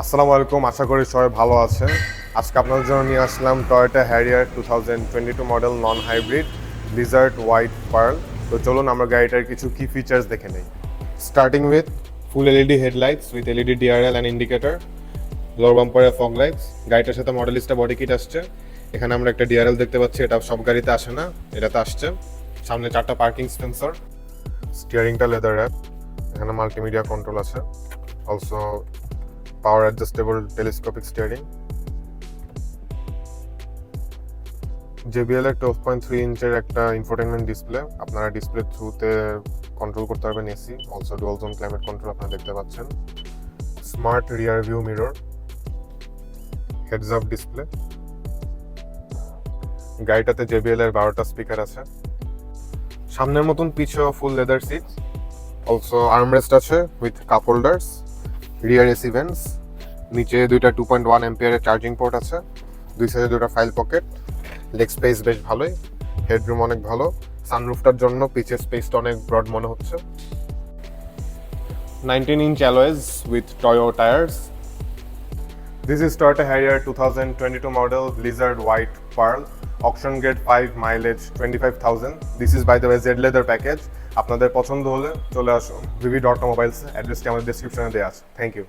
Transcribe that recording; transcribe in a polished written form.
আসসালামু আলাইকুম, আশা করি সবাই ভালো আছেন। আজকে আপনাদের জন্য নিয়ে আসলাম Toyota Harrier 2022 model non hybrid lizard white pearl. তো চলুন আমরা গাড়িটার কিছু কি ফিচার্স দেখে নিই। Starting with full LED headlights with LED DRL and indicator, lower বাম্পারে ফগ লাইটস। গাড়িটার সাথে মডেলিস্টা বডি কিট আসছে। এখানে আমরা একটা ডিআরএল দেখতে পাচ্ছি, এটা সব গাড়িতে আসে না, এটাতে আসছে। সামনে 4টা পার্কিং সেন্সর, স্টিয়ারিংটা লেদার র্যাপ, এখানে মাল্টিমিডিয়া কন্ট্রোল আছে, also power adjustable telescopic steering. JBL এর 12.3 ইঞ্চের একটা ইনফোটেনমেন্ট ডিসপ্লে, আপনারা ডিসপ্লে থ্রুতে কন্ট্রোল করতে পারবেন AC, also dual zone climate control আপনারা দেখতে পাচ্ছেন। Smart rear view mirror, heads up display. গাড়িটাতে JBL এর 12টা স্পিকার আছে। সামনের মতন পিছেও full leather seat, also armrest আছে with cup holders, rear AC vents, নিচে দুইটা 2.1 এম্পিয়ারের চার্জিং পোর্ট আছে, দুই সাইডে দুটো ফাইল পকেট, লেগ স্পেস বেশ ভালোই, হেডরুম অনেক ভালো। সানরুফটার জন্য পিচের স্পেসটা অনেক ব্রড মনে হচ্ছে। 19-inch alloys with Toyo tires. This is Toyota Harrier 2022 model Blizzard White Pearl, auction grade 5, mileage 25,000. This is by the way Z leather package. আপনাদের পছন্দ হলে চলে আসুন ভিভি ডট মোবাইলস, অ্যাড্রেসটি আমাদের ডেসক্রিপশনে দেওয়া আছে। Thank you.